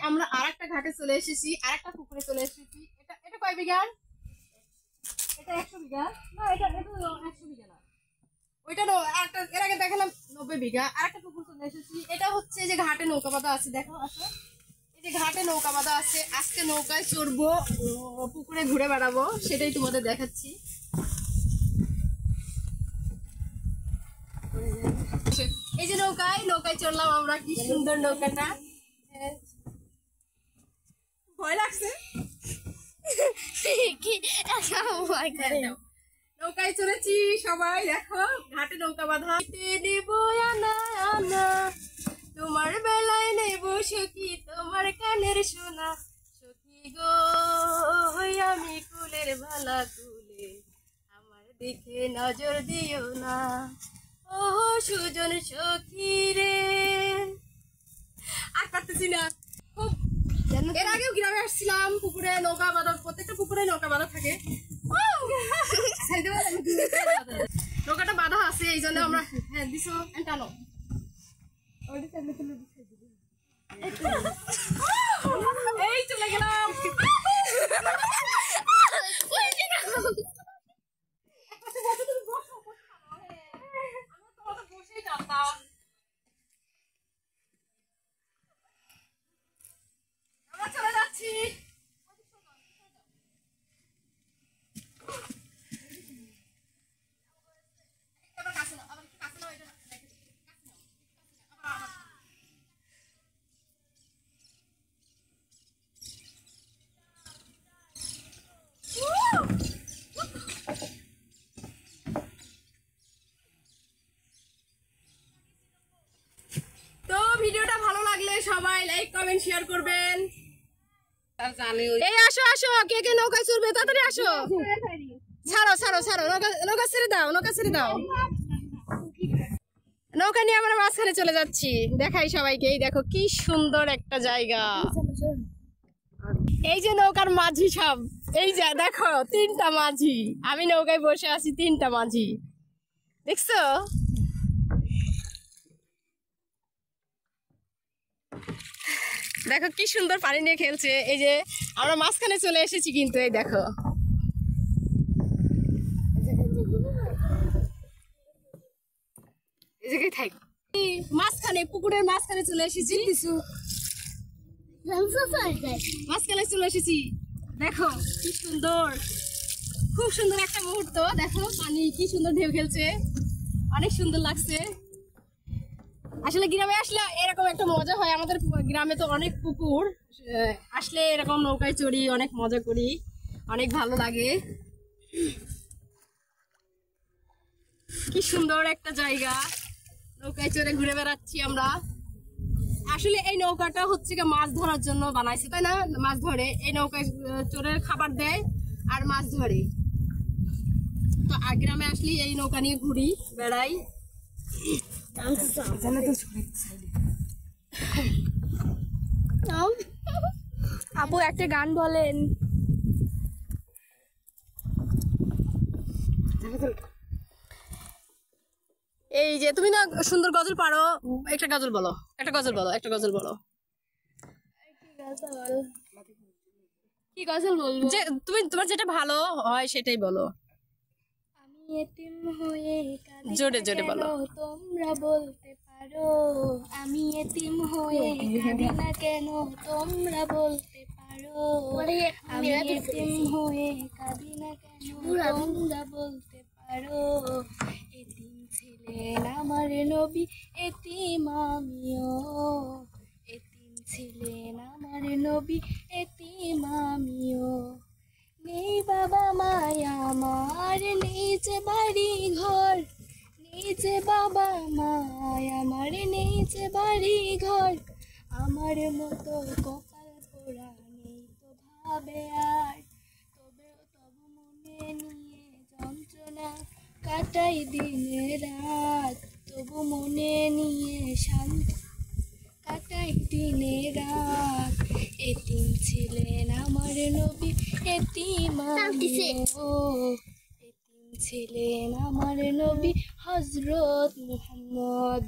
আমরা আরেকটা ঘাটে চলে এসেছি, আরেকটা পুকুরে চলে এসেছি। এটা এটা কয় বিঘা? এটা 100 বিঘা না, এটা 100 বিঘা না, ওইটা একটা এর আগে দেখালাম 90 বিঘা। আরেকটা পুকুর চলে এসেছি। এটা হচ্ছে যে ঘাটে নৌকা বাঁধা আছে, দেখো আসো, এই যে ঘাটে নৌকা বাঁধা আছে। আজকে নৌকায় চড়বো, পুকুরে ঘুরে বেড়াবো, সেটাই তোমাদের দেখাচ্ছি। এই যে নৌকায় চড়লাম আমরা, কি সুন্দর নৌকাটা। ভয় লাগছে নৌকায় চড়েছি সবাই, দেখো ঘাটে নৌকা বাঁধা। নেব আনা আনা, তোমার বেলায় নেব সখী, তোমার কানের সোনা সখী গো, আমি কুলের ভালা কুলে, আমার দিকে নজর দিও না, ও সুজন সখী রে। আর পারতেছি না। খুব এর আগেও গ্রামে আসছিলাম, পুকুরে নৌকা বাঁধা, প্রত্যেকটা পুকুরে নৌকা বাঁধা থাকে, নৌকাটা বাঁধা আছে, এই জন্য আমরা হ্যাঁ দিছো টানো। এই চলে গেলাম। বসেই জানতাম আমরা চলে যাচ্ছি। তো ভিডিওটা ভালো লাগলে সবাই লাইক কমেন্ট শেয়ার করবেন। এই আসো আসো, কে কে নৌকা চড়বে তাড়াতাড়ি আসো। ছাড়ো ছাড়ো ছাড়ো, নৌকা ছেড়ে দাও, নৌকা ছেড়ে দাও। নৌকা নিয়ে আমরা মাঝখানে চলে যাচ্ছি, দেখাই সবাইকে। এই দেখো কি সুন্দর একটা জায়গা। এই যে নৌকার মাঝি সব, এই যে দেখো 3টা মাঝি, আমি নৌকায় বসে আছি, 3টা মাঝি, দেখছো? দেখো কি সুন্দর পানি নিয়ে খেলছে। এই যে আমরা মাঝখানে চলে এসেছি, কিন্তু এই দেখো এই জায়গায় থাক, মাঝখানে পুকুরের মাঝখানে চলে এসেছি, মাঝখানে চলে এসেছি। দেখো কি সুন্দর, খুব সুন্দর একটা মুহূর্ত। দেখো পানি কি সুন্দর ঢেউ খেলছে, অনেক সুন্দর লাগছে। আসলে গ্রামে আসলে এরকম একটা মজা হয়। আমাদের গ্রামে তো অনেক পুকুর, আসলে এরকম নৌকায় চড়ি, অনেক মজা করি, অনেক ভালো লাগে। কি সুন্দর একটা জায়গা, নৌকায় চড়ে ঘুরে বেড়াচ্ছি আমরা। আসলে এই নৌকাটা হচ্ছে মাছ ধরার জন্য বানাইছে, তাই না? মাছ ধরে, এই নৌকায় চড়ে খাবার দেয় আর মাছ ধরে। তো গ্রামে আসলে এই নৌকা নিয়ে ঘুরি বেড়াই। আপু একটা গান বলেন। এই যে তুমি না সুন্দর গজল পারো, একটা গজল বলো, একটা গজল বলো, একটা গজল বলো। কি গজল বলবো? যে তুমি তোমার যেটা ভালো হয় সেটাই বলো। আমি এতিম হয়ে কাঁদি, জোরে জোরে বলো। তোমরা বলতে পারো আমি এতিম হয়ে কাঁদি না কেন, তোমরা বলতে পারো আমি এতিম হয়ে কাঁদি না কেন, তোমরা বলতে পারো। এতিম ছিলেন আমার নবী, এতিম আমিও, এতিম ছিলেন আমার নবী, এতিম আমিও। নেই বাবা মায়া আমার, নিচে বাড়ি ঘর, নিচে বাবা মায়া আমার, নিচে বাড়ি ঘর। আমার মতো কপাল পোড়া নেই তো ভাবে আর, তবু মনে নিয়ে যন্ত্রণা কাটাই দিনে রাত, তবু মনে নিয়ে শান্তি কাটাই দিনে রাত। এতিম ছিলেন আমার নবী, এতিম আমিও, এতিম ছিলেন আমার নবী হযরত মুহাম্মদ,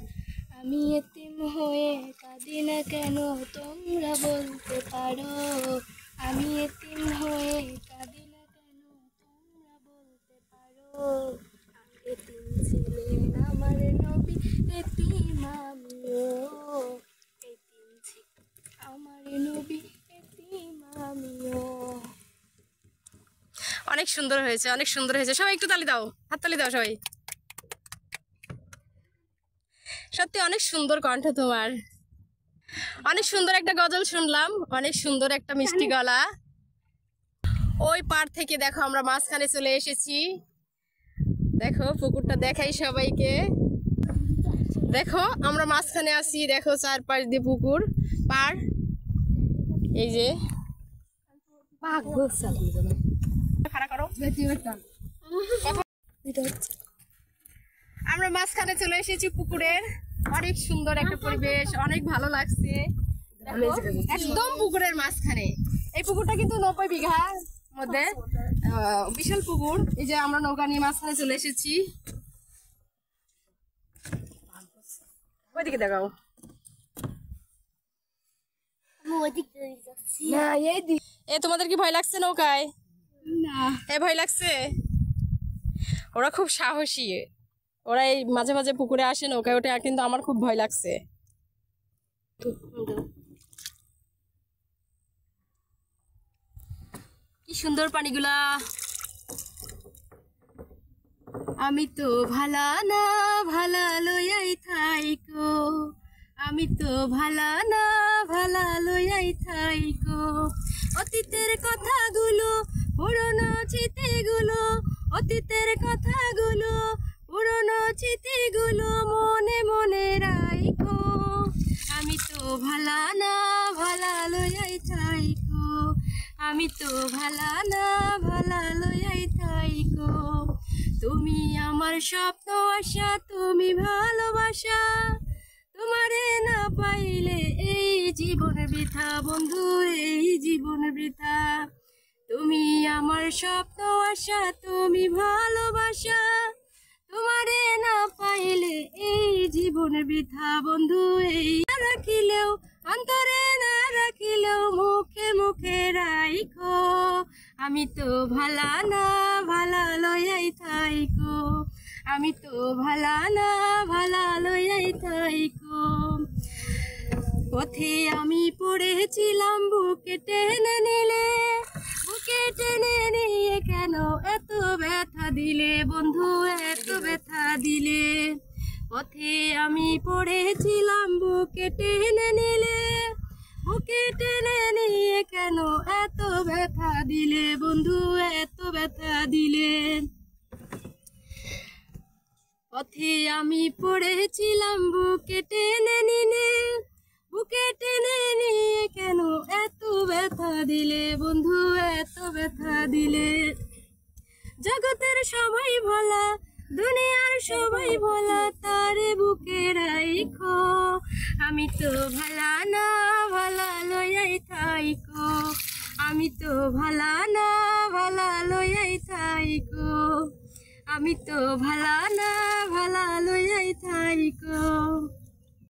আমি এতিম হয়ে কাঁদি না কেন তোমরা বলতে পারো, আমি এতিম হয়ে কাঁদি না কেন তোমরা বলতে পারো। এতিম ছিলেন আমার নবী, এতিম আমিও, এতিম ছিলেন আমার নবী, এতিম আমিও। অনেক সুন্দর হয়েছে, অনেক সুন্দর হয়েছে। সবাই একটু তালি দাও, হাততালি দাও সবাই। সত্যি অনেক সুন্দর কণ্ঠ তোমার, অনেক সুন্দর একটা গজল শুনলাম, অনেক সুন্দর একটা মিষ্টি গলা। ওই পার থেকে দেখো আমরা মাঝখানে চলে এসেছি। দেখো পুকুরটা দেখাই সবাইকে, দেখো আমরা মাঝখানে আছি, দেখো চারপাশ দিয়ে পুকুর পার। এই যে আমরা মাঝখানে চলে এসেছি পুকুরের। অনেক সুন্দর একটা পরিবেশ, অনেক ভালো লাগছে। একদম পুকুরের মাঝখানে। এই পুকুরটা কিন্তু 90 বিঘার মধ্যে, বিশাল পুকুর। এই যে আমরা নৌকা নিয়ে মাঝখানে চলে এসেছি। ওইদিকে দেখাও। এ তোমাদের কি ভয় লাগছে নৌকায়? না, এ ভয় লাগছে? ওরা খুব সাহসী, ওরা এই মাঝে মাঝে পুকুরে আসে নৌকায় ওঠে, কিন্তু আমার খুব ভয় লাগছে। কি সুন্দর পানিগুলা। আমি তো ভালা না ভালা লইয়াই থাইকো, আমি তো ভালা না ভালা লইয়াই থাইকো। অতীতের কথাগুলো পুরনো স্মৃতিগুলো, অতীতের কথাগুলো পুরনো স্মৃতিগুলো মনে মনে রাইখো। আমি তো ভালা না ভালা লইয়াই থাইকো, আমি তো ভালা না ভালা লইয়াই থাইকো। তুমি আমার স্বপ্ন আশা, তুমি ভালোবাসা, তোমারে না পাইলে এই জীবন বৃথা বন্ধু, এই জীবন বৃথা। তুমি আমার স্বপ্ন আশা, তুমি ভালোবাসা, তোমারে না পাইলে এই জীবন বৃথা বন্ধু। এই রাখিলেও অন্তরে না রাখিলেও মুখে মুখে রাইখো। আমি তো ভালা না ভালা লইয়াই থাইকো, আমি তো ভালা না ভালা লইয়াই থাইকো। পথে আমি পড়েছিলাম বুকে টেনে নিলে, বুকে টেনে নিয়ে কেন এত ব্যথা দিলে বন্ধু, এত ব্যথা দিলে। পথে আমি পড়েছিলাম বুকে টেনে নিলে, বুকে টেনে নিয়ে কেন এত ব্যথা দিলে বন্ধু, এত ব্যথা দিলে। পথে আমি পড়েছিলাম বুকে টেনে নিলে, বুকে টেনে নিয়ে কেন এত ব্যথা দিলে বন্ধু, এত ব্যথা দিলে। জগতের সবাই ভোলা, দুনিয়ার সবাই ভোলা, তারে বুকে রাইখো। আমি তো ভালা না ভালা লইয়াই থাইকো, আমি তো ভালা না ভালা লইয়াই থাইকো, আমি তো ভালা না ভালা লইয়াই থাইকো।